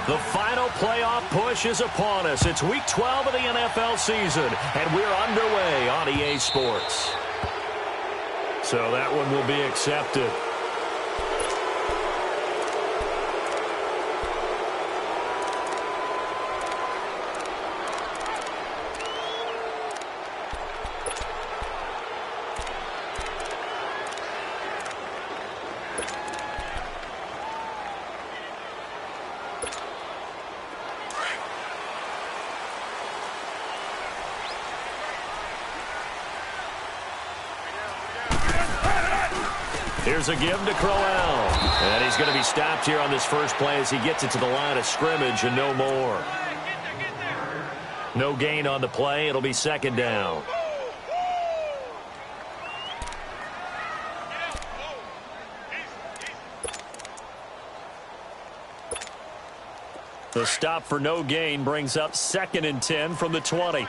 The final playoff push is upon us. It's Week 12 of the NFL season, and we're underway on EA Sports. So that one will be accepted. Here's a give to Crowell. And he's going to be stopped here on this first play as he gets it to the line of scrimmage and no more. No gain on the play. It'll be second down. The stop for no gain brings up 2nd and 10 from the 20.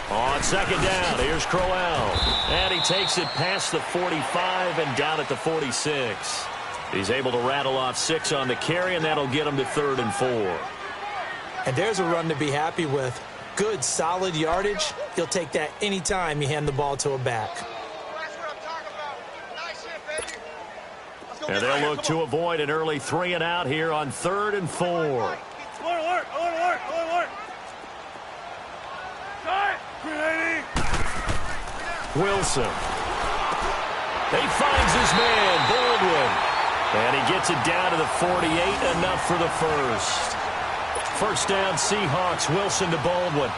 On second down, here's Crowell. And he takes it past the 45 and down at the 46. He's able to rattle off 6 on the carry, and that'll get him to 3rd and 4. And there's a run to be happy with. Good, solid yardage. He'll take that anytime you hand the ball to a back. And they'll look to avoid an early 3 and out here on 3rd and 4. Wilson. He finds his man, Baldwin. And he gets it down to the 48, enough for the first. First down, Seahawks. Wilson to Baldwin.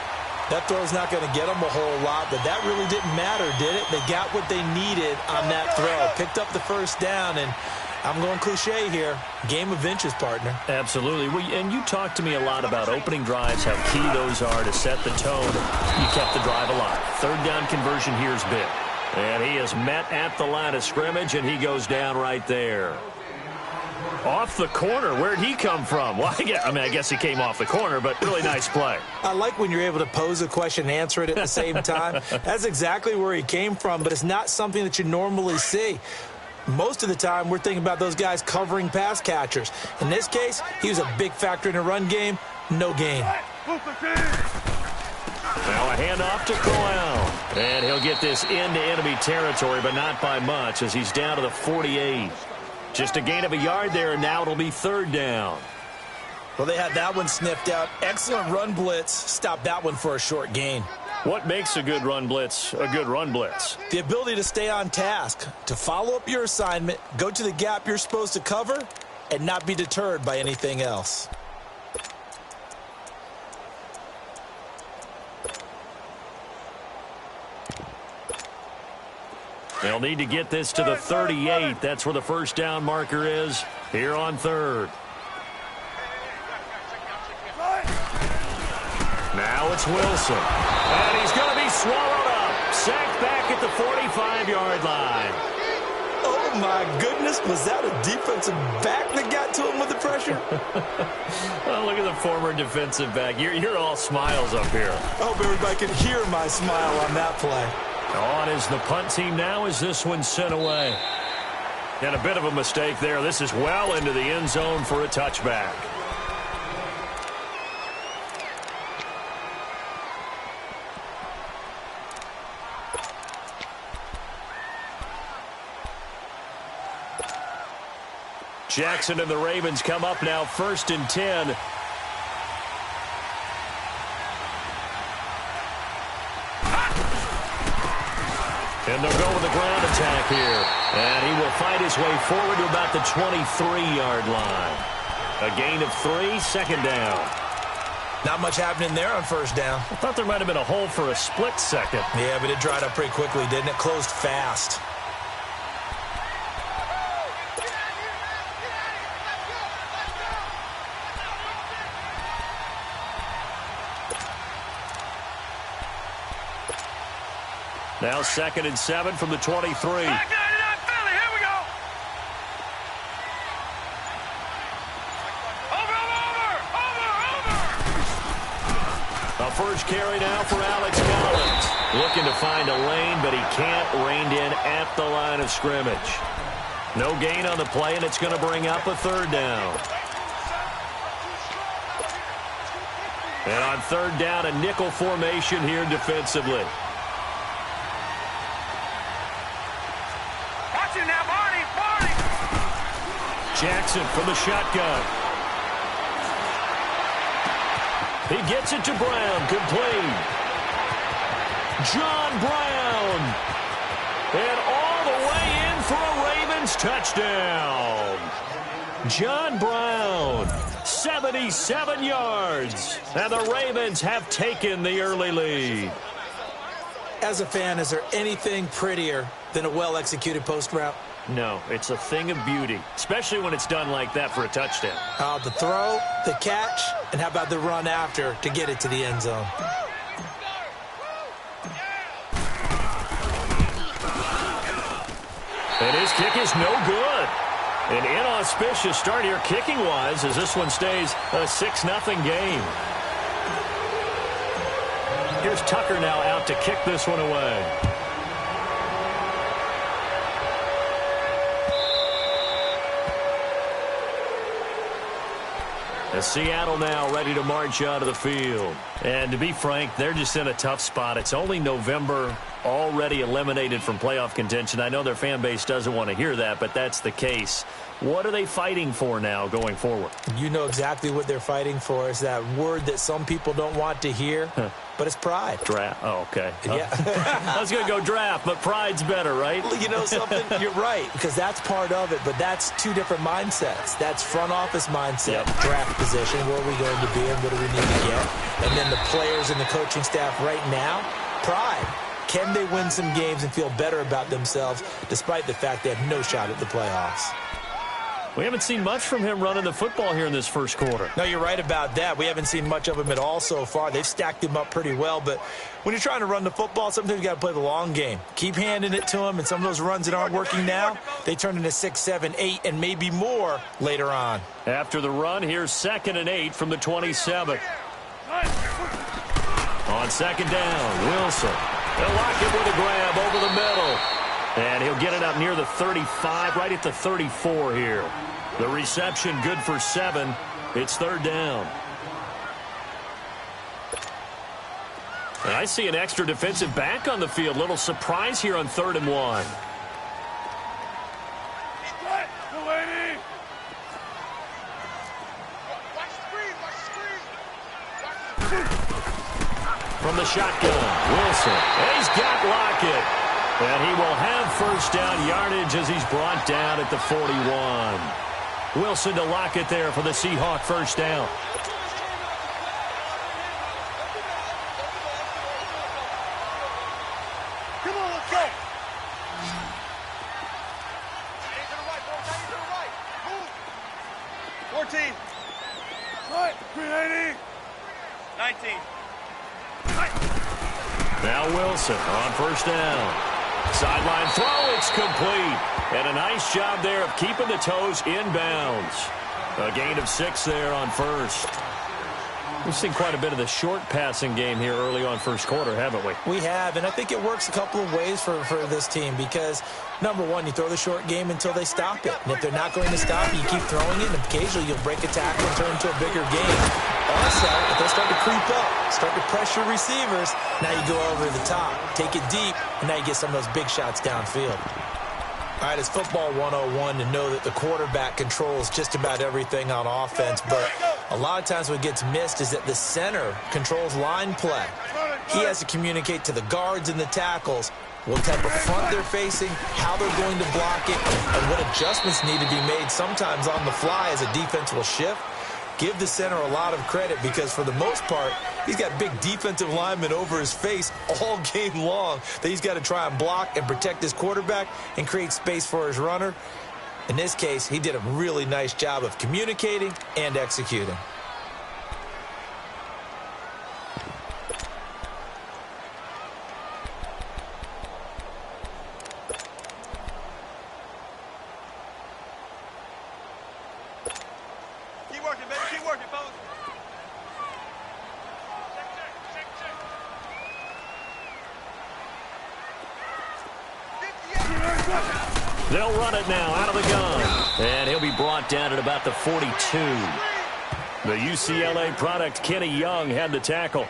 That throw's not going to get them a whole lot, but that really didn't matter, did it? They got what they needed on that throw. Picked up the first down, and I'm going cliche here. Game of inches, partner. Absolutely. And you talked to me a lot about opening drives, how key those are to set the tone. You kept the drive alive. 3rd down conversion here is big. And he is met at the line of scrimmage, and he goes down right there. Off the corner. Where'd he come from? Well, I guess he came off the corner, but really nice play. I like when you're able to pose a question and answer it at the same time. That's exactly where he came from, but it's not something that you normally see. Most of the time, we're thinking about those guys covering pass catchers. In this case, he was a big factor in the run game. No gain. Now a handoff to Crowell. And he'll get this into enemy territory, but not by much as he's down to the 48. Just a gain of a yard there, and now it'll be 3rd down. Well, they had that one sniffed out. Excellent run blitz. Stopped that one for a short gain. What makes a good run blitz a good run blitz? The ability to stay on task, to follow up your assignment, go to the gap you're supposed to cover, and not be deterred by anything else. They'll need to get this to the 38. That's where the first down marker is here on 3rd. Now it's Wilson. And he's going to be swallowed up. Sacked back at the 45-yard line. Oh, my goodness. Was that a defensive back that got to him with the pressure? Well, look at the former defensive back. You're all smiles up here. I hope everybody can hear my smile on that play. On is the punt team now as this one's sent away. And a bit of a mistake there. This is well into the end zone for a touchback. Jackson and the Ravens come up now 1st and 10. And they'll go with the ground attack here. And he will fight his way forward to about the 23-yard line. A gain of 3, 2nd down. Not much happening there on 1st down. I thought there might have been a hole for a split second. Yeah, but it dried up pretty quickly, didn't it? Closed fast. Now 2nd and 7 from the 23. A first carry now for Alex Collins. Looking to find a lane, but he can't. Reined in at the line of scrimmage. No gain on the play, and it's going to bring up a third down. And on third down, a nickel formation here defensively. Watch it now, Barney! Jackson from the shotgun. He gets it to Brown. Complete. John Brown. And all the way in for a Ravens touchdown. John Brown, 77 yards. And the Ravens have taken the early lead. As a fan, is there anything prettier than a well-executed post route? No, it's a thing of beauty, especially when it's done like that for a touchdown. The throw, the catch, and how about the run after to get it to the end zone? And his kick is no good. An inauspicious start here kicking-wise as this one stays a 6-0 game. Here's Tucker now out to kick this one away. As Seattle now ready to march out of the field. And to be frank, they're just in a tough spot. It's only November, already eliminated from playoff contention. I know their fan base doesn't want to hear that, but that's the case. What are they fighting for now going forward? You know exactly what they're fighting for. Is that word that some people don't want to hear, but it's pride. Draft. Oh, okay. Yeah. I was going to go draft, but pride's better, right? Well, you know something? You're right, because that's part of it, but that's two different mindsets. That's front office mindset, draft position, where are we going to be and what do we need to get? And then the players and the coaching staff right now, pride. Can they win some games and feel better about themselves despite the fact they have no shot at the playoffs? We haven't seen much from him running the football here in this first quarter. No, you're right about that. We haven't seen much of him at all so far. They've stacked him up pretty well, but when you're trying to run the football, sometimes you got to play the long game. Keep handing it to him, and some of those runs that aren't working now, they turn into 6, 7, 8, and maybe more later on. After the run, here's 2nd and 8 from the 27. On second down, Wilson. They'll lock him with a grab over the middle. And he'll get it up near the 35, right at the 34 here. The reception good for 7. It's third down. And I see an extra defensive back on the field. Little surprise here on 3rd and 1. From the shotgun, Wilson. And he's got Lockett. And he will have first down yardage as he's brought down at the 41. Wilson to Lockett there for the Seahawk first down. Come on, let's go. 14. Right, 380. 19. Now Wilson on first down. Sideline throw, it's complete. And a nice job there of keeping the toes inbounds. A gain of 6 there on first. We've seen quite a bit of the short passing game here early on first quarter, haven't we? We have, and I think it works a couple of ways for this team because, number one, you throw the short game until they stop it. And if they're not going to stop it, you keep throwing it, and occasionally you'll break a tackle and turn into a bigger game. Also, if they start to creep up, start to pressure receivers, now you go over the top, take it deep, and now you get some of those big shots downfield. All right, it's football 101 to know that the quarterback controls just about everything on offense, but a lot of times what gets missed is that the center controls line play. He has to communicate to the guards and the tackles what type of front they're facing, how they're going to block it, and what adjustments need to be made sometimes on the fly as a defense will shift. Give the center a lot of credit because for the most part, he's got big defensive linemen over his face all game long that he's got to try and block and protect his quarterback and create space for his runner. In this case, he did a really nice job of communicating and executing. Keep working, baby. Keep working, fellas. They'll run it now out of the gun. And he'll be brought down at about the 42. The UCLA product, Kenny Young, had the tackle.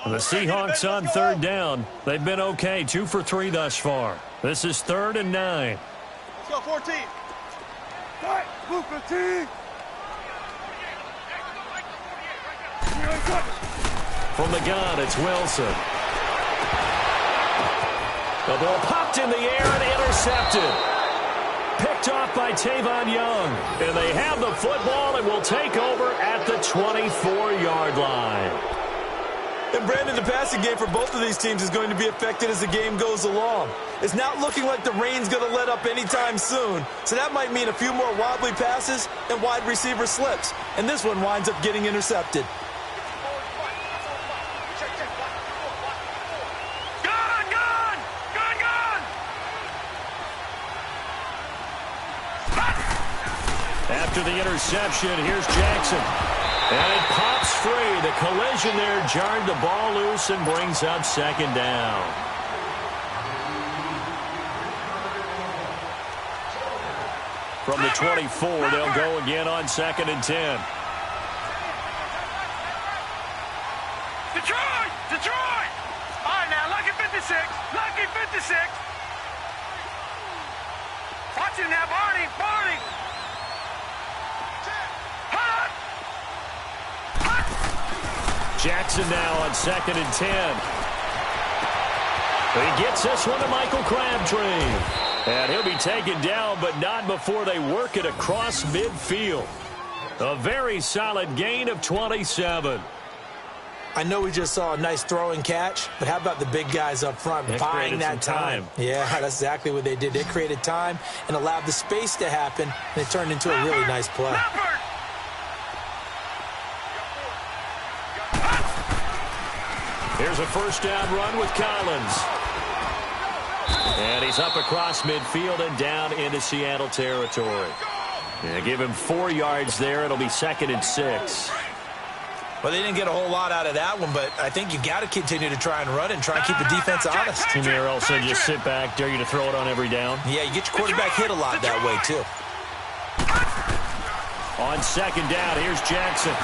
The Seahawks on third down. They've been okay, 2 for 3 thus far. This is 3rd and 9. Let's go, 14. All right, move 15. From the gun, it's Wilson. The ball popped in the air and intercepted. Picked off by Tavon Young. And they have the football and will take over at the 24-yard line. And Brandon, the passing game for both of these teams is going to be affected as the game goes along. It's not looking like the rain's going to let up anytime soon, so that might mean a few more wobbly passes and wide receiver slips. And this one winds up getting intercepted. After the interception, here's Jackson. And it pops free. The collision there jarred the ball loose and brings up 2nd down. From the 24, they'll go again on 2nd and 10. Detroit! Detroit! All right, now, lucky 56. Lucky 56. Watch it now, Barney. Barney. Jackson now on 2nd and 10. He gets this one to Michael Crabtree. And he'll be taken down, but not before they work it across midfield. A very solid gain of 27. I know we just saw a nice throwing catch, but how about the big guys up front buying that time? Yeah, that's exactly what they did. They created time and allowed the space to happen, and it turned into a really nice play. Here's a 1st down run with Collins. And he's up across midfield and down into Seattle territory. Yeah, give him 4 yards there. It'll be 2nd and 6. Well, they didn't get a whole lot out of that one, but I think you got to continue to try and run and try and keep the defense honest. Or else they just sit back, dare you to throw it on every down. Yeah, you get your quarterback hit a lot that way, too. On 2nd down, here's Jackson.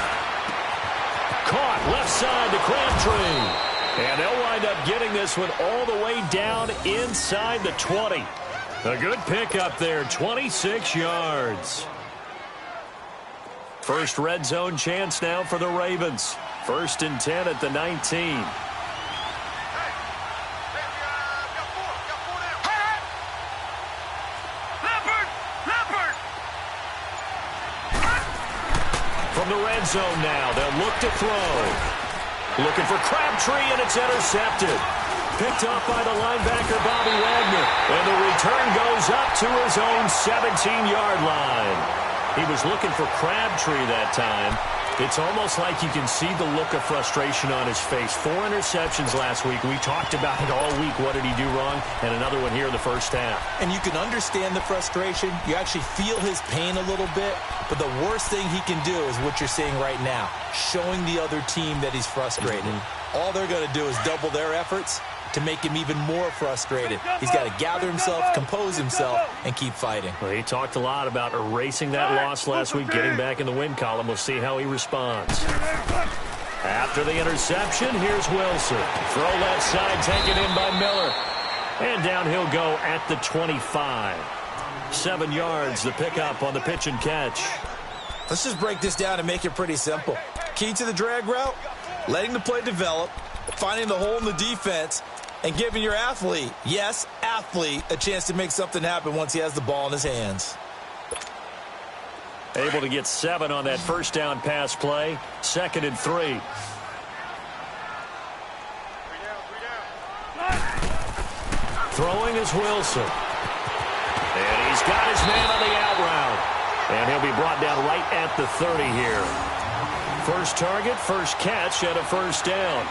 Caught left side to Crabtree. And they'll wind up getting this one all the way down inside the 20. A good pickup there, 26 yards. First red zone chance now for the Ravens. 1st and 10 at the 19. From the red zone now, they'll look to throw. Looking for Crabtree, and it's intercepted. Picked off by the linebacker, Bobby Wagner. And the return goes up to his own 17-yard line. He was looking for Crabtree that time. It's almost like you can see the look of frustration on his face. 4 interceptions last week. We talked about it all week. What did he do wrong? And another one here in the 1st half. And you can understand the frustration. You actually feel his pain a little bit. But the worst thing he can do is what you're seeing right now, showing the other team that he's frustrated. All they're going to do is double their efforts to make him even more frustrated. He's got to gather himself, compose himself, and keep fighting. Well, he talked a lot about erasing that loss last week, getting back in the win column. We'll see how he responds. After the interception, here's Wilson. Throw left side, taken in by Miller. And down he'll go at the 25. 7 yards, the pickup on the pitch and catch. Let's just break this down and make it pretty simple. Key to the drag route, letting the play develop, finding the hole in the defense, and giving your athlete, yes, athlete, a chance to make something happen once he has the ball in his hands. Able to get 7 on that 1st down pass play. 2nd and 3. Throwing is Wilson. And he's got his man on the out route. And he'll be brought down right at the 30 here. First target, first catch, and a first down.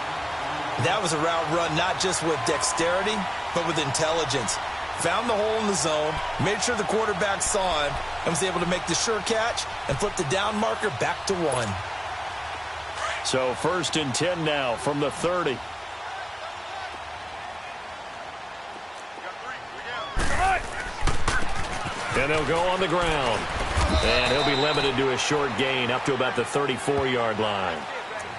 That was a route run not just with dexterity, but with intelligence. Found the hole in the zone, made sure the quarterback saw him, and was able to make the sure catch and flip the down marker back to 1. So 1st and 10 now from the 30. And they'll go on the ground. And he'll be limited to a short gain up to about the 34-yard line.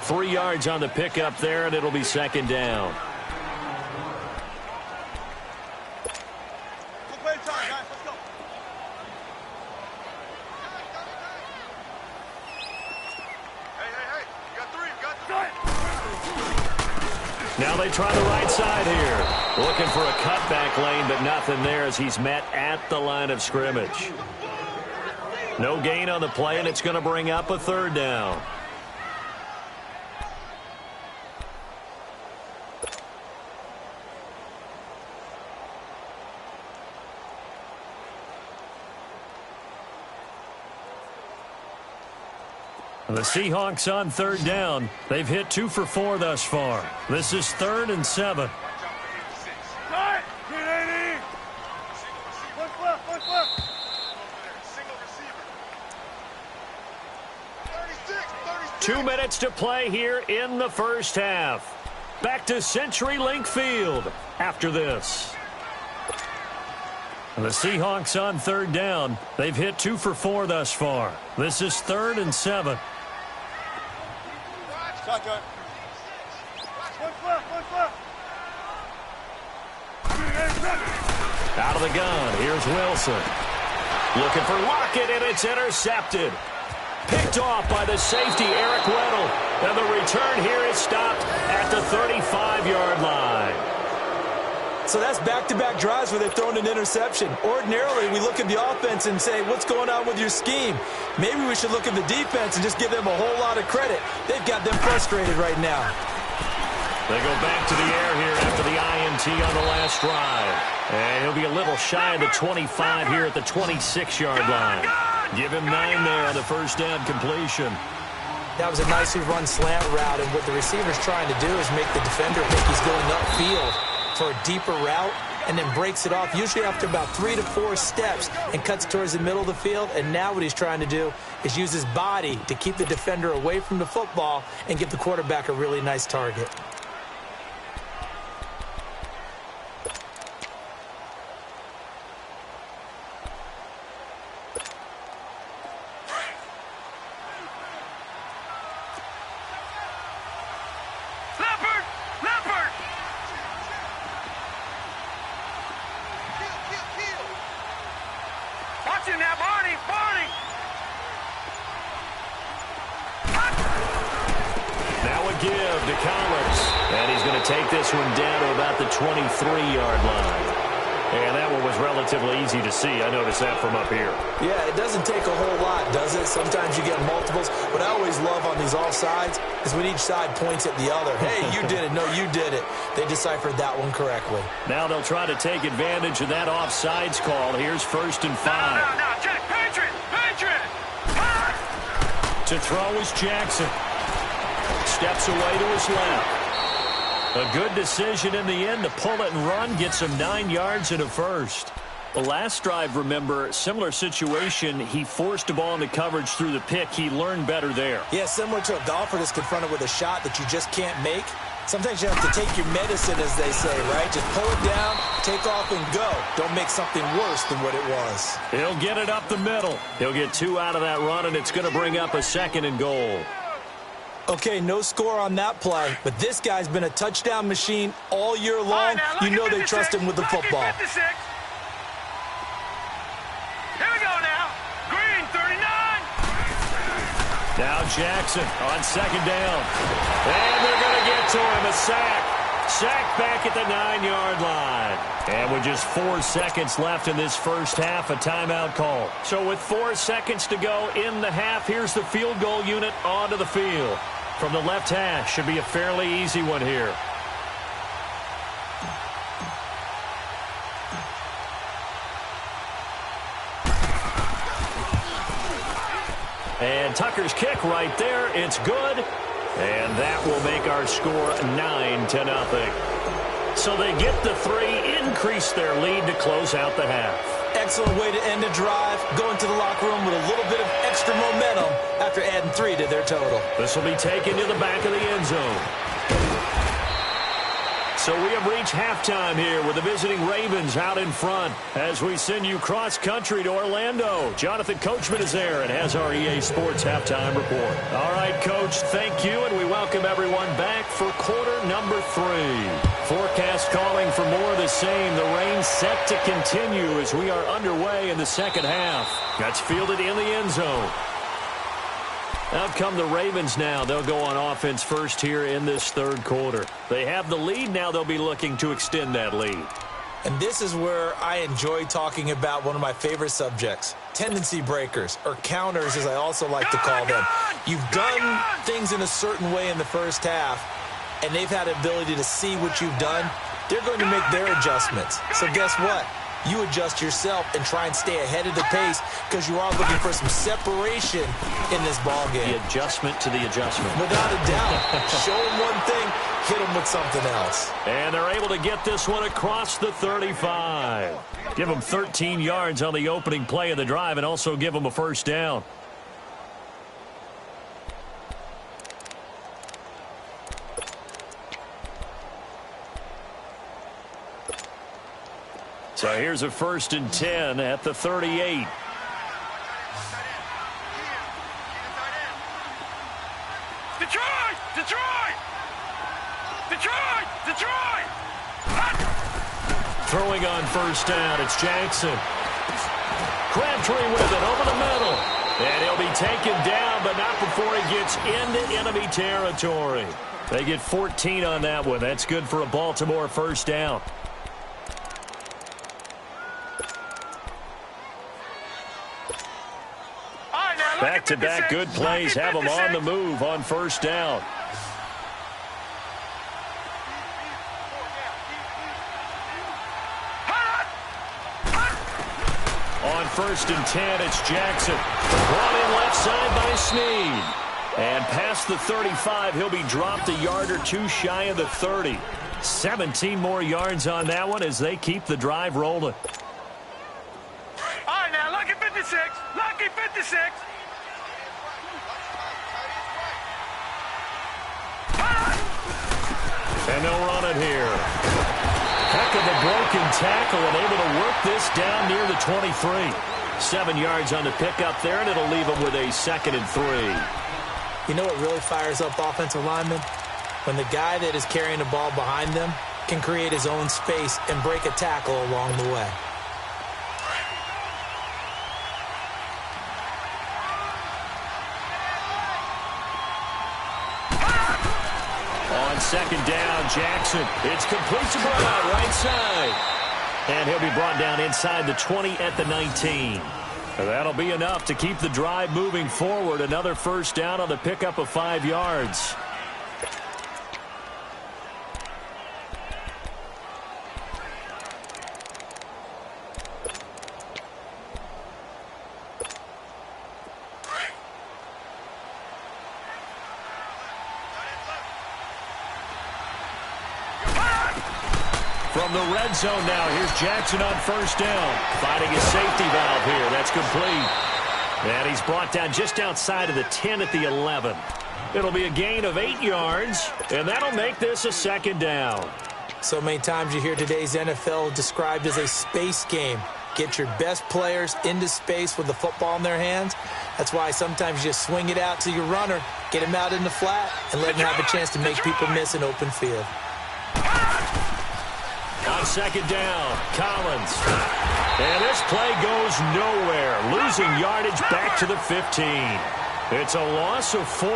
3 yards on the pickup there, and it'll be 2nd down. Now they try the right side here. Looking for a cutback lane, but nothing there as he's met at the line of scrimmage. No gain on the play, and it's going to bring up a 3rd down. The Seahawks on 3rd down. They've hit 2 for 4 thus far. This is 3rd and 7. Two minutes to play here in the first half. Back to CenturyLink Field after this. The Seahawks on 3rd down. They've hit 2 for 4 thus far. This is 3rd and 7. Out of the gun, here's Wilson. Looking for Lockett, and it's intercepted. Picked off by the safety, Eric Weddle. And the return here is stopped at the 35-yard line. So that's back-to-back drives where they've thrown an interception. Ordinarily, we look at the offense and say, what's going on with your scheme? Maybe we should look at the defense and just give them a whole lot of credit. They've got them frustrated right now. They go back to the air here after the INT on the last drive. And he'll be a little shy of the 25 here at the 26-yard line. Give him 9 there on the first down completion. That was a nicely run slant route, and what the receiver's trying to do is make the defender think he's going upfield for a deeper route, and then breaks it off, usually after about 3 to 4 steps, and cuts towards the middle of the field. And now what he's trying to do is use his body to keep the defender away from the football and give the quarterback a really nice target. Take this one down to about the 23-yard line. And that one was relatively easy to see. I noticed that from up here. Yeah, it doesn't take a whole lot, does it? Sometimes you get multiples. What I always love on these offsides is when each side points at the other. Hey, you did it. No, you did it. They deciphered that one correctly. Now they'll try to take advantage of that offsides call. Here's 1st and 5. No, check. Patriot! To throw is Jackson. Steps away to his left. A good decision in the end to pull it and run, get some 9 yards and a first. The last drive, remember, similar situation. He forced a ball into coverage through the pick. He learned better there. Yeah, similar to a golfer that's confronted with a shot that you just can't make. Sometimes you have to take your medicine, as they say, right? Just pull it down, take off, and go. Don't make something worse than what it was. He'll get it up the middle. He'll get 2 out of that run, and it's going to bring up a 2nd and goal. Okay, no score on that play, but this guy's been a touchdown machine all year long. You know they trust him with the football. Here we go now. Green, 39. Now Jackson on 2nd down. And they're going to get to him, a sack. Sack back at the 9-yard line. And with just 4 seconds left in this first half, a timeout call. So with 4 seconds to go in the half, here's the field goal unit onto the field. From the left hash, should be a fairly easy one here. And Tucker's kick right there. It's good. And that will make our score 9-0. So they get the 3, increase their lead to close out the half. Excellent way to end a drive. Go into the locker room with a little bit of extra momentum after adding 3 to their total. This will be taken to the back of the end zone. So we have reached halftime here with the visiting Ravens out in front as we send you cross-country to Orlando. Jonathan Coachman is there and has our EA Sports halftime report. All right, Coach, thank you, and we welcome everyone back for quarter number 3. Forecast calling for more of the same. The rain set to continue as we are underway in the second half. That's fielded in the end zone. Out come the Ravens now. They'll go on offense first here in this third quarter. They have the lead now. They'll be looking to extend that lead. And this is where I enjoy talking about one of my favorite subjects, tendency breakers, or counters as I also like to call them. You've done things in a certain way in the first half, and they've had the ability to see what you've done. They're going to make their adjustments. So guess what? You adjust yourself and try and stay ahead of the pace because you are looking for some separation in this ball game. The adjustment to the adjustment. Without a doubt. Show them one thing, hit them with something else. And they're able to get this one across the 35. Give them 13 yards on the opening play of the drive and also give them a first down. So here's a 1st and 10 at the 38. Detroit! Detroit! Detroit! Detroit! Throwing on first down, it's Jackson. Crabtree with it over the middle. And he'll be taken down, but not before he gets into enemy territory. They get 14 on that one. That's good for a Baltimore first down. Back-to-back good plays have them on the move on first down. On 1st and 10, it's Jackson. Brought in left side by Snead. And past the 35, he'll be dropped a yard or 2 shy of the 30. 17 more yards on that one as they keep the drive rolling. All right, now, lucky 56. Lucky 56. And they'll run it here. Heck of a broken tackle and able to work this down near the 23. 7 yards on the pickup there, and it'll leave them with a 2nd and 3. You know what really fires up offensive linemen? When the guy that is carrying the ball behind them can create his own space and break a tackle along the way. On 2nd down, Jackson. It's complete to Brown, right side. And he'll be brought down inside the 20 at the 19. That'll be enough to keep the drive moving forward. Another first down on the pickup of 5 yards. From the red zone now, here's Jackson on first down. Finding his safety valve here. That's complete. And he's brought down just outside of the 10 at the 11. It'll be a gain of 8 yards, and that'll make this a 2nd down. So many times you hear today's NFL described as a space game. Get your best players into space with the football in their hands. That's why sometimes you just swing it out to your runner, get him out in the flat, and let him have a chance to make people miss an open field. On 2nd down, Collins. And this play goes nowhere. Losing yardage back to the 15. It's a loss of 4.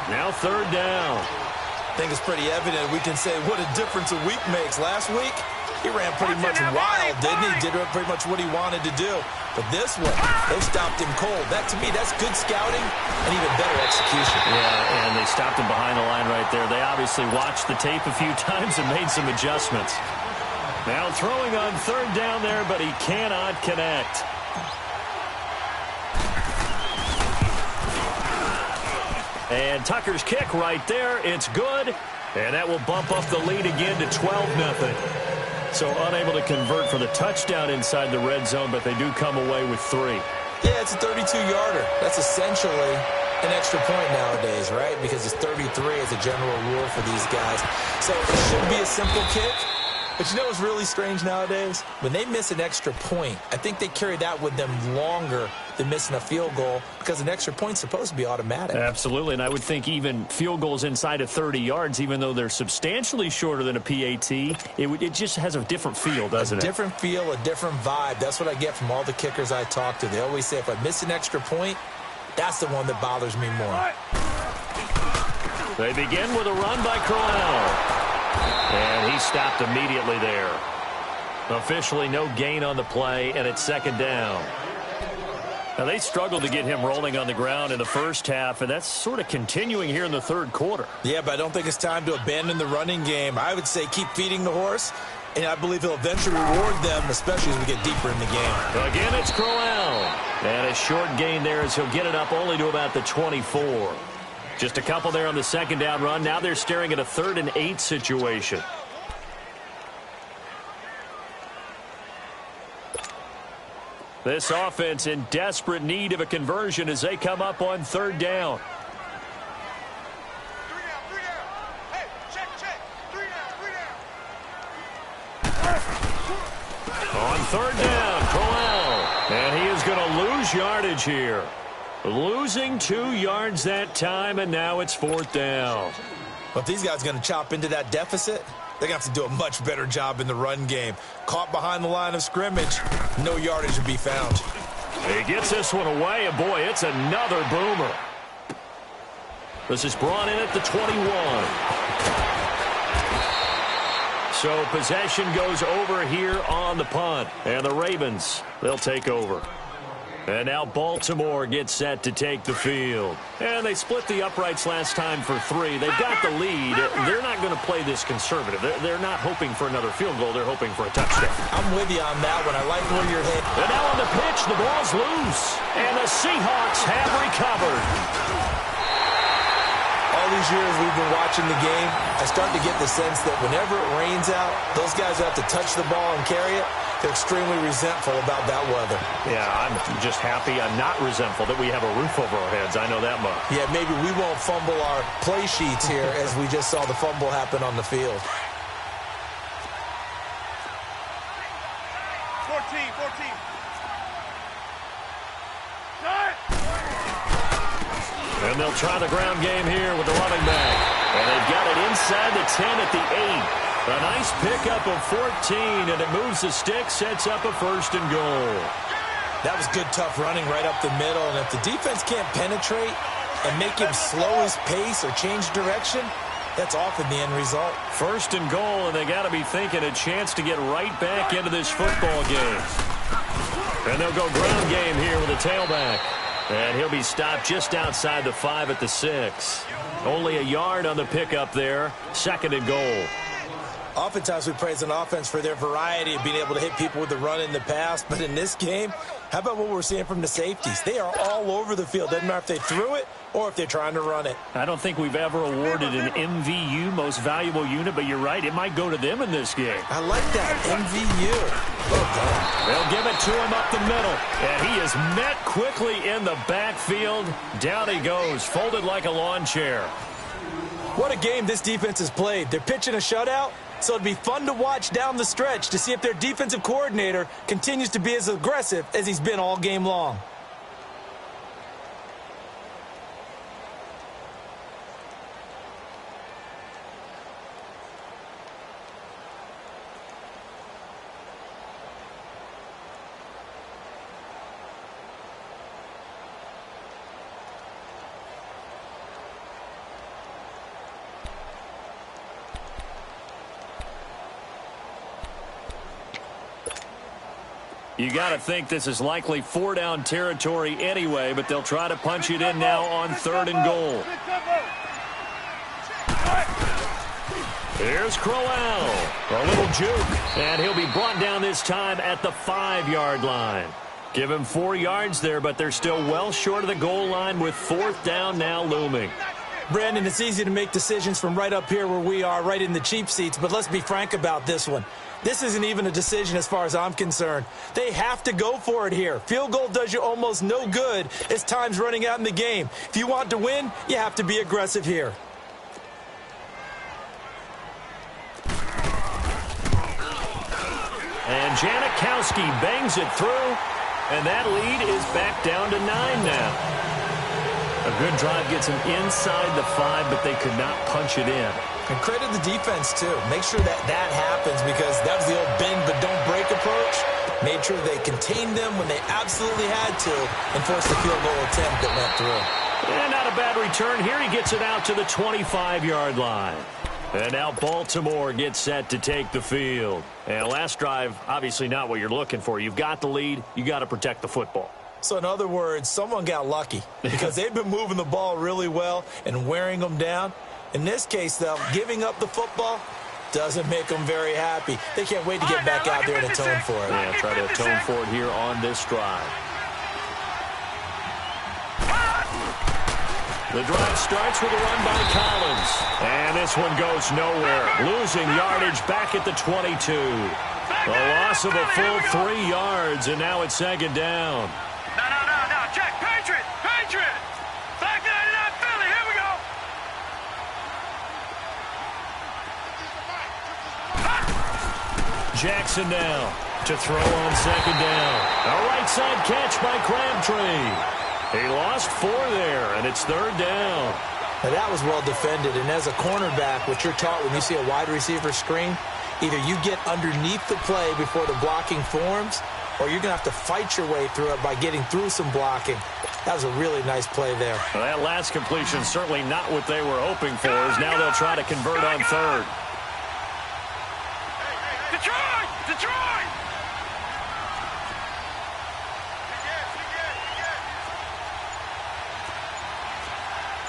Now 3rd down. I think it's pretty evident. We can say what a difference a week makes. Last week, he ran pretty much wild, didn't he? Did pretty much what he wanted to do. But this one, they stopped him cold. That, to me, that's good scouting and even better execution. Yeah, and they stopped him behind the line right there. They obviously watched the tape a few times and made some adjustments. Now throwing on 3rd down there, but he cannot connect. And Tucker's kick right there. It's good. And that will bump up the lead again to 12-0. So unable to convert for the touchdown inside the red zone, but they do come away with 3. Yeah, it's a 32-yarder. That's essentially an extra point nowadays, right? Because it's 33 as a general rule for these guys. So it should be a simple kick. But you know what's really strange nowadays? When they miss an extra point, I think they carry that with them longer than missing a field goal because an extra point's supposed to be automatic. Absolutely, and I would think even field goals inside of 30 yards, even though they're substantially shorter than a PAT, it just has a different feel, doesn't it? A different feel, a different vibe. That's what I get from all the kickers I talk to. They always say if I miss an extra point, that's the one that bothers me more. They begin with a run by Crowell. And he stopped immediately there. Officially no gain on the play, and it's second down. Now, they struggled to get him rolling on the ground in the first half, and that's sort of continuing here in the third quarter. Yeah, but I don't think it's time to abandon the running game. I would say keep feeding the horse, and I believe he'll eventually reward them, especially as we get deeper in the game. Again, it's Crowell. And a short gain there as he'll get it up only to about the 24. Just a couple there on the second down run. Now they're staring at a 3rd and 8 situation. This offense in desperate need of a conversion as they come up on 3rd down. 3 down. Hey, check. 3 down. On 3rd down, Crowell. And he is going to lose yardage here. Losing 2 yards that time, and now it's 4th down. Well, if these guys are going to chop into that deficit, they're going to have to do a much better job in the run game. Caught behind the line of scrimmage, no yardage to be found. He gets this one away, and boy, it's another boomer. This is brought in at the 21. So possession goes over here on the punt, and the Ravens, they'll take over. And now Baltimore gets set to take the field. And they split the uprights last time for 3. They've got the lead. They're not going to play this conservative. They're not hoping for another field goal. They're hoping for a touchdown. I'm with you on that one. I like where you're headed. And now on the pitch, the ball's loose. And the Seahawks have recovered. All these years we've been watching the game, I start to get the sense that whenever it rains out, those guys who have to touch the ball and carry it, they're extremely resentful about that weather. Yeah, I'm just happy I'm not resentful that we have a roof over our heads. I know that much. Yeah, maybe we won't fumble our play sheets here as we just saw the fumble happen on the field. 14. And they'll try the ground game here with the running back. And they've got it inside the 10 at the 8. A nice pickup of 14, and it moves the stick, sets up a 1st and goal. That was good, tough running right up the middle. And if the defense can't penetrate and make him slow his pace or change direction, that's often the end result. 1st and goal, and they got to be thinking a chance to get right back into this football game. And they'll go ground game here with a tailback. And he'll be stopped just outside the 5 at the 6. Only a yard on the pickup there. 2nd and goal. Oftentimes we praise an offense for their variety of being able to hit people with the run in the past. But in this game, how about what we're seeing from the safeties? They are all over the field. Doesn't matter if they threw it or if they're trying to run it. I don't think we've ever awarded an MVU, most valuable unit, but you're right. It might go to them in this game. I like that, MVU. Well done. They'll give it to him up the middle. And he is met quickly in the backfield. Down he goes, folded like a lawn chair. What a game this defense has played. They're pitching a shutout. So it'd be fun to watch down the stretch to see if their defensive coordinator continues to be as aggressive as he's been all game long. You got to think this is likely 4-down territory anyway, but they'll try to punch it in now on 3rd and goal. Here's Crowell. A little juke, and he'll be brought down this time at the 5-yard line. Give him 4 yards there, but they're still well short of the goal line with 4th down now looming. Brandon, it's easy to make decisions from right up here where we are, right in the cheap seats, but let's be frank about this one. This isn't even a decision as far as I'm concerned. They have to go for it here. Field goal does you almost no good as time's running out in the game. If you want to win, you have to be aggressive here. And Janikowski bangs it through, and that lead is back down to 9 now. A good drive gets them inside the 5, but they could not punch it in. And credit the defense, too. Make sure that happens because that was the old bend but don't break approach. Made sure they contained them when they absolutely had to and forced the field goal attempt that went through. And not a bad return here. He gets it out to the 25-yard line. And now Baltimore gets set to take the field. And last drive, obviously not what you're looking for. You've got the lead. You got to protect the football. So in other words, someone got lucky because they've been moving the ball really well and wearing them down. In this case, though, giving up the football doesn't make them very happy. They can't wait to get back out there and atone for it. Yeah, try to atone for it here on this drive. The drive starts with a run by Collins. And this one goes nowhere. Losing yardage back at the 22. The loss of a full 3 yards, and now it's second down. No. Check. Patriot. Flag 99 Philly. Here we go. Jackson now to throw on second down. A right side catch by Crabtree. He lost 4 there, and it's third down. Now that was well defended, and as a cornerback, what you're taught when you see a wide receiver screen, either you get underneath the play before the blocking forms, or you're going to have to fight your way through it by getting through some blocking. That was a really nice play there. Well, that last completion certainly not what they were hoping for, as now they'll try to convert on third. Detroit!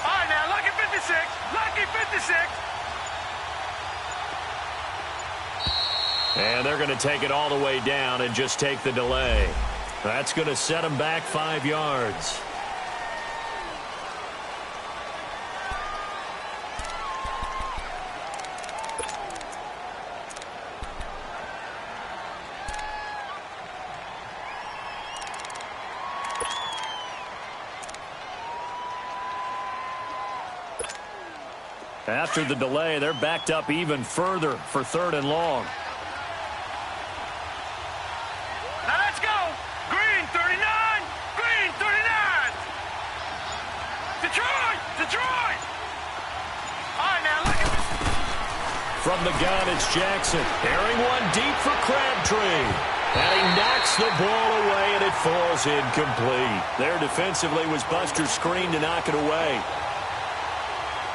All right, now, lucky 56. And they're going to take it all the way down and just take the delay. That's going to set them back 5 yards. After the delay, they're backed up even further for third and long. Now let's go. Green 39. Detroit. All right, now look at this. From the gun, it's Jackson. Airing one deep for Crabtree. And he knocks the ball away, and it falls incomplete. There defensively was Buster's screen to knock it away.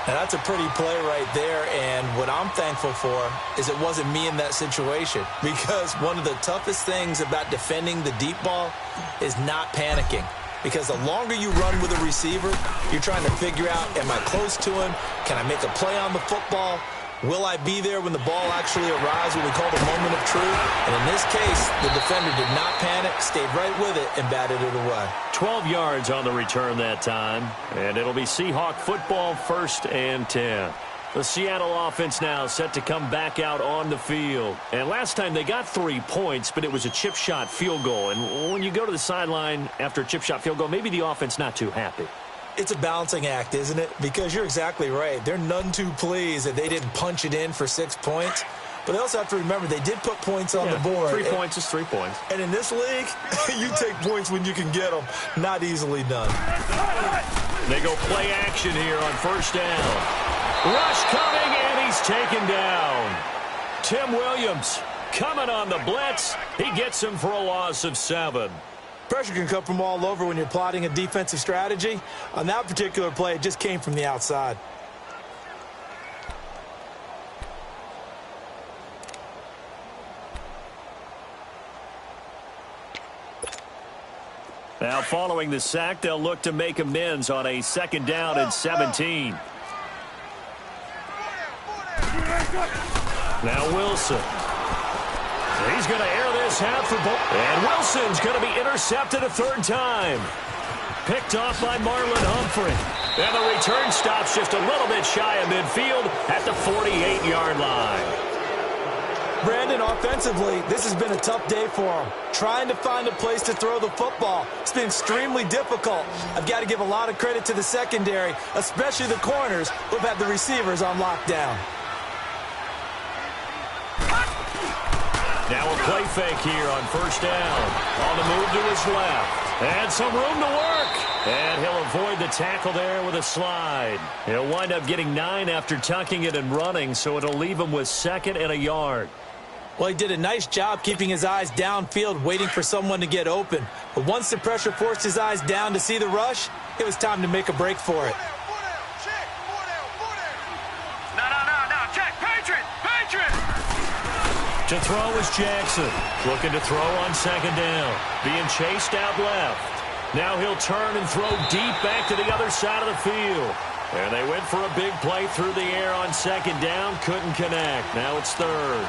And that's a pretty play right there, and what I'm thankful for is it wasn't me in that situation, because one of the toughest things about defending the deep ball is not panicking, because the longer you run with a receiver, you're trying to figure out, am I close to him? Can I make a play on the football? Will I be there when the ball actually arrives, what we call the moment of truth? And in this case, the defender did not panic, stayed right with it, and batted it away. 12 yards on the return that time, and it'll be Seahawk football, 1st and 10. The Seattle offense now set to come back out on the field. And last time they got 3 points, but it was a chip shot field goal. And when you go to the sideline after a chip shot field goal, maybe the offense not too happy. It's a balancing act, isn't it? Because you're exactly right. They're none too pleased that they didn't punch it in for 6 points. But they also have to remember they did put points on the board. 3 points is 3 points. And in this league, you take points when you can get them. Not easily done. They go play action here on 1st down. Rush coming, and he's taken down. Tim Williams coming on the blitz. He gets him for a loss of 7. Pressure can come from all over when you're plotting a defensive strategy. On that particular play, it just came from the outside. Now, following the sack, they'll look to make amends on a 2nd down and 17. Now Wilson. He's going to air this out for ball. And Wilson's going to be intercepted a 3rd time. Picked off by Marlon Humphrey. And the return stops just a little bit shy of midfield at the 48-yard line. Brandon, offensively, this has been a tough day for him. Trying to find a place to throw the football. It's been extremely difficult. I've got to give a lot of credit to the secondary, especially the corners who have had the receivers on lockdown. Now a play fake here on first down. On the move to his left. And some room to work. And he'll avoid the tackle there with a slide. He'll wind up getting 9 after tucking it and running, so it'll leave him with 2nd and a yard. Well, he did a nice job keeping his eyes downfield, waiting for someone to get open. But once the pressure forced his eyes down to see the rush, it was time to make a break for it. No, check, Patriot. To throw is Jackson. Looking to throw on 2nd down. Being chased out left. Now he'll turn and throw deep back to the other side of the field. And they went for a big play through the air on 2nd down. Couldn't connect. Now it's 3rd.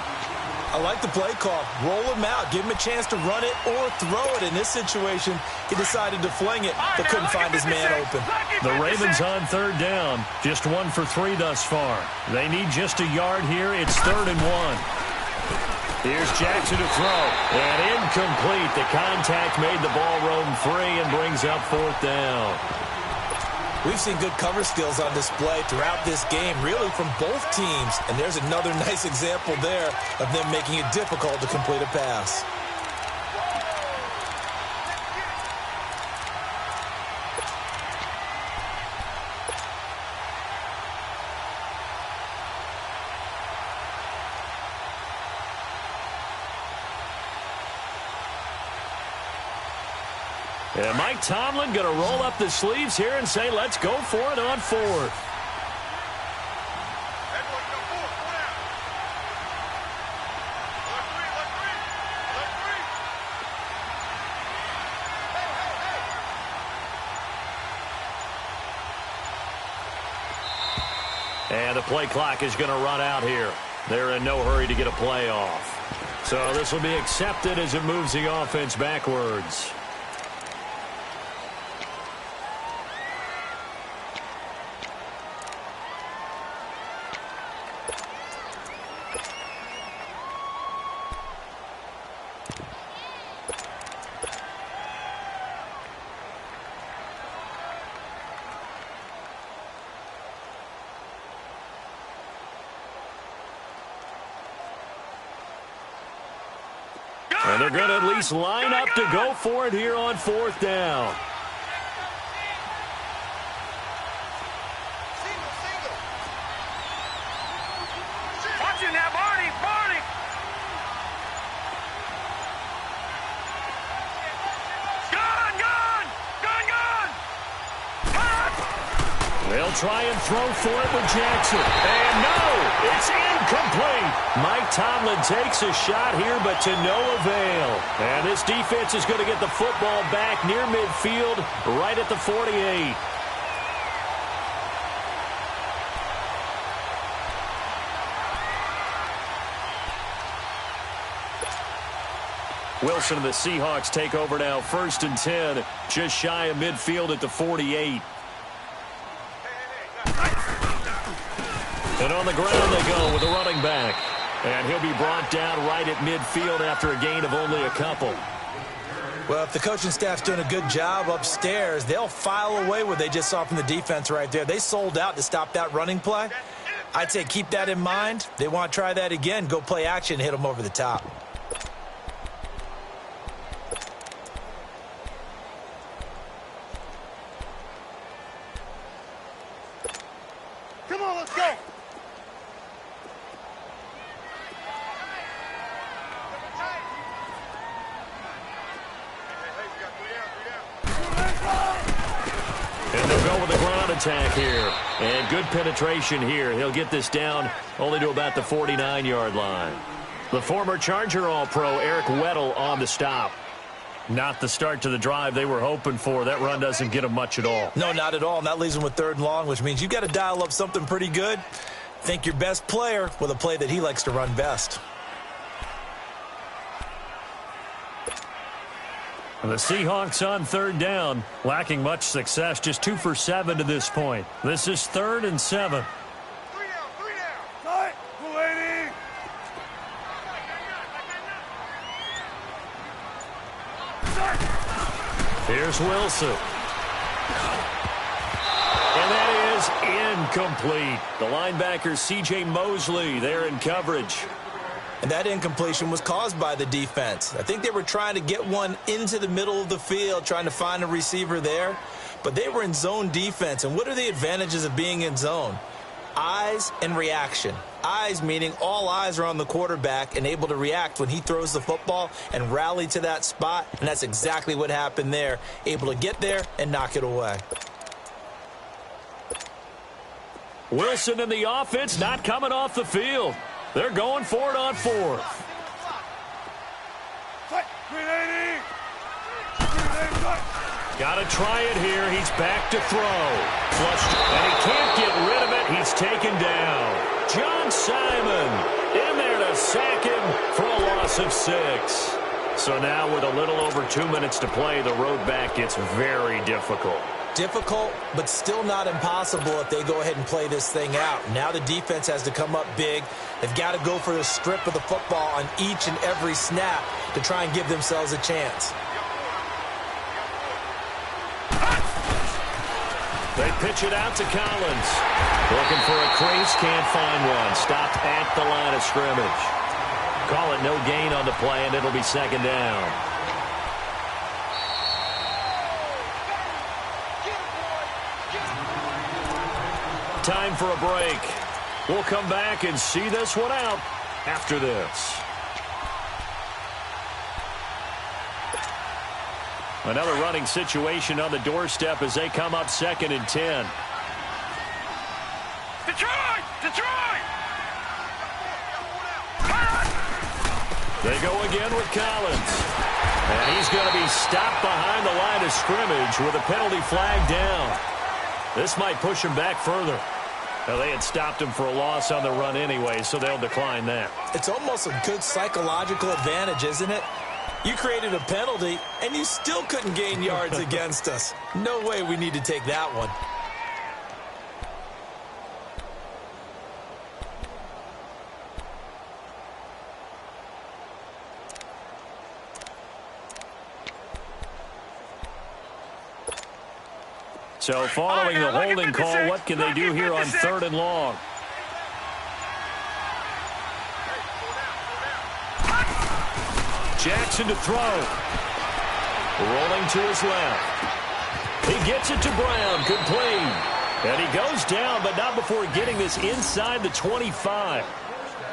I like the play call. Roll him out. Give him a chance to run it or throw it. In this situation, he decided to fling it, but couldn't find his man open. The Ravens on 3rd down. Just 1 for 3 thus far. They need just a yard here. It's 3rd and 1. Here's Jackson to throw. And incomplete. The contact made the ball roam free and brings up 4th down. We've seen good cover skills on display throughout this game, really from both teams. And there's another nice example there of them making it difficult to complete a pass. And Mike Tomlin going to roll up the sleeves here and say, let's go for it on 4th. And the play clock is going to run out here. They're in no hurry to get a play off. So this will be accepted as it moves the offense backwards. And they're going to at least line up to go for it here on 4th down. Watch it now, Barney. They'll try and throw for it with Jackson. And no, it's incomplete. Mike Tomlin takes a shot here, but to no avail. And this defense is going to get the football back near midfield, right at the 48. Wilson and the Seahawks take over now, 1st and 10, just shy of midfield at the 48. And on the ground they go with the running back. And he'll be brought down right at midfield after a gain of only a couple. Well, if the coaching staff's doing a good job upstairs, they'll file away what they just saw from the defense right there. They sold out to stop that running play. I'd say keep that in mind. They want to try that again. Go play action, hit them over the top. Come on, let's go. And they'll go with the ground attack here. And good penetration here. He'll get this down only to about the 49-yard line. The former Charger All-Pro Eric Weddle on the stop. Not the start to the drive they were hoping for. That run doesn't get them much at all. No, not at all. And that leaves them with 3rd and long, which means you've got to dial up something pretty good. Think your best player with a play that he likes to run best. The Seahawks on third down, lacking much success, just 2 for 7 to this point. This is 3rd and 7. 3 down, 3 down. Tight, 280. Here's Wilson. And that is incomplete. The linebacker, C.J. Mosley, there in coverage. And that incompletion was caused by the defense. I think they were trying to get one into the middle of the field, trying to find a receiver there. But they were in zone defense. And what are the advantages of being in zone? Eyes and reaction. Eyes meaning all eyes are on the quarterback and able to react when he throws the football and rally to that spot. And that's exactly what happened there. Able to get there and knock it away. Wilson and the offense not coming off the field. They're going for it on 4th. Got to try it here. He's back to throw. Flushed, and he can't get rid of it. He's taken down. John Simon in there to sack him for a loss of 6. So now with a little over 2 minutes to play, the road back gets very difficult. Difficult, but still not impossible if they go ahead and play this thing out. Now the defense has to come up big. They've got to go for the strip of the football on each and every snap to try and give themselves a chance. They pitch it out to Collins. Looking for a crease, can't find one. Stopped at the line of scrimmage. Call it no gain on the play, and it'll be 2nd down. Time for a break. We'll come back and see this one out after this. Another running situation on the doorstep as they come up 2nd and 10. Detroit! Detroit! They go again with Collins. And he's going to be stopped behind the line of scrimmage with a penalty flag down. This might push him back further. Now, they had stopped him for a loss on the run anyway, so they'll decline that. It's almost a good psychological advantage, isn't it? You created a penalty, and you still couldn't gain yards against us. No way we need to take that one. So following the holding call, what can they do here on 3rd and long? Jackson to throw. Rolling to his left. He gets it to Brown, complete. And he goes down, but not before getting this inside the 25.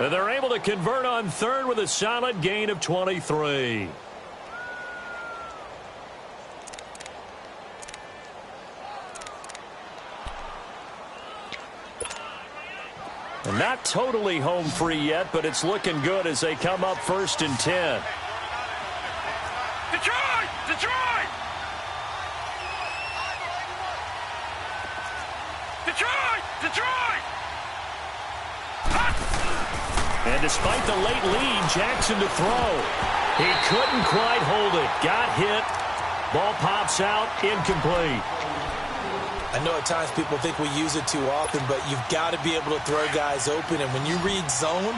And they're able to convert on 3rd with a solid gain of 23. And not totally home free yet, but it's looking good as they come up 1st and 10. Detroit! Detroit! Detroit! Detroit! And despite the late lead, Jackson to throw. He couldn't quite hold it. Got hit. Ball pops out, incomplete. I know at times people think we use it too often, but you've got to be able to throw guys open. And when you read zone,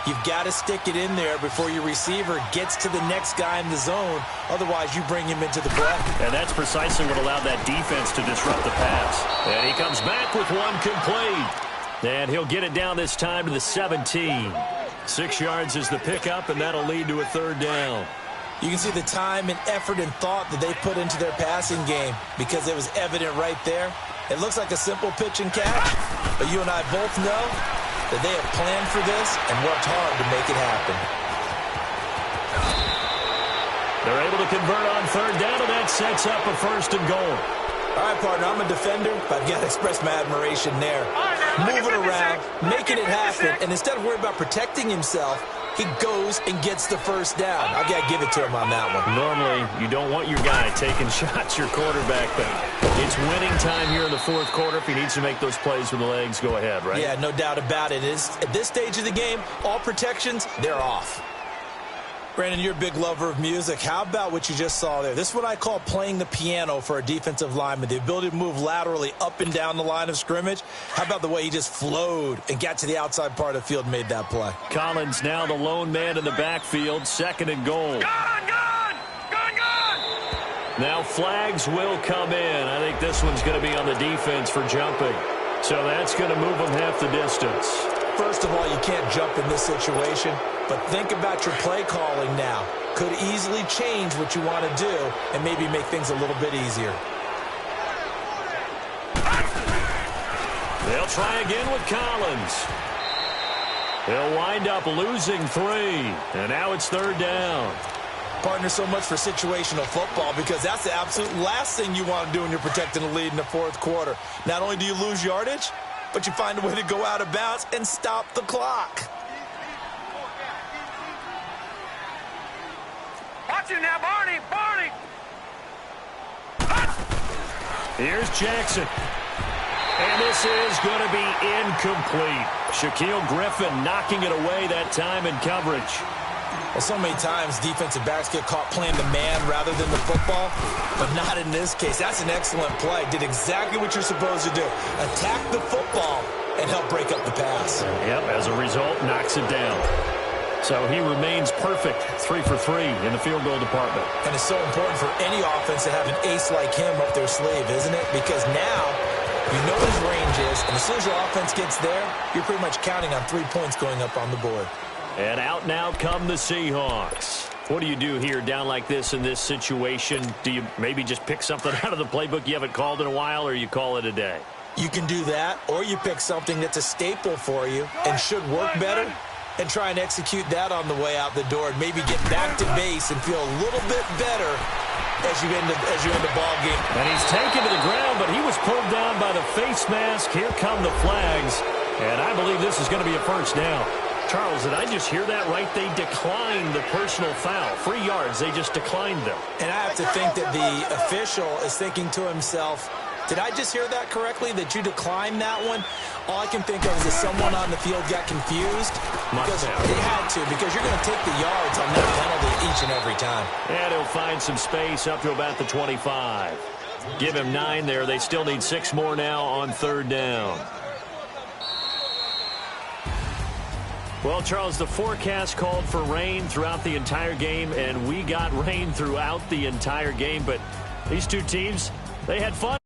you've got to stick it in there before your receiver gets to the next guy in the zone. Otherwise, you bring him into the play. And that's precisely what allowed that defense to disrupt the pass. And he comes back with one complete. And he'll get it down this time to the 17. 6 yards is the pickup, and that'll lead to a 3rd down. You can see the time and effort and thought that they put into their passing game because it was evident right there. It looks like a simple pitch and catch, but you and I both know that they have planned for this and worked hard to make it happen. They're able to convert on 3rd down, and that sets up a 1st and goal. All right, partner, I'm a defender, but I've got to express my admiration there. Moving around, making it happen, and instead of worrying about protecting himself, he goes and gets the 1st down. I've got to give it to him on that one. Normally, you don't want your guy taking shots, your quarterback, but it's winning time here in the 4th quarter. If he needs to make those plays with the legs, go ahead, right? Yeah, no doubt about it. At this stage of the game, all protections, they're off. Brandon, you're a big lover of music. How about what you just saw there? This is what I call playing the piano for a defensive lineman, the ability to move laterally up and down the line of scrimmage. How about the way he just flowed and got to the outside part of the field and made that play? Collins now the lone man in the backfield, 2nd and goal. Gone! Now flags will come in. I think this one's going to be on the defense for jumping. So that's going to move them half the distance. First of all, you can't jump in this situation, but think about your play calling now. Could easily change what you want to do and maybe make things a little bit easier. They'll try again with Collins. They'll wind up losing 3, and now it's 3rd down. Partner, so much for situational football because that's the absolute last thing you want to do when you're protecting the lead in the 4th quarter. Not only do you lose yardage, but you find a way to go out of bounds and stop the clock. Watch him now, Barney! Here's Jackson. And this is going to be incomplete. Shaquille Griffin knocking it away that time in coverage. Well, so many times defensive backs get caught playing the man rather than the football, but not in this case. That's an excellent play. Did exactly what you're supposed to do. Attack the football and help break up the pass. Yep, as a result, knocks it down. So he remains perfect, 3 for 3 in the field goal department. And it's so important for any offense to have an ace like him up their sleeve, isn't it? Because now you know what his range is, and as soon as your offense gets there, you're pretty much counting on 3 points going up on the board. And out now come the Seahawks. What do you do here down like this in this situation? Do you maybe just pick something out of the playbook you haven't called in a while, or you call it a day? You can do that, or you pick something that's a staple for you and should work better and try and execute that on the way out the door and maybe get back to base and feel a little bit better as you end the ball game. And he's taken to the ground, but he was pulled down by the face mask. Here come the flags, and I believe this is going to be a 1st down. Charles, did I just hear that right? They declined the personal foul. 3 yards, they just declined them. And I have to think that the official is thinking to himself, did I just hear that correctly, that you declined that one? All I can think of is that someone on the field got confused. Because they had to, because you're going to take the yards on that penalty each and every time. And he'll find some space up to about the 25. Give him 9 there. They still need 6 more now on 3rd down. Well, Charles, the forecast called for rain throughout the entire game, and we got rain throughout the entire game. But these two teams, they had fun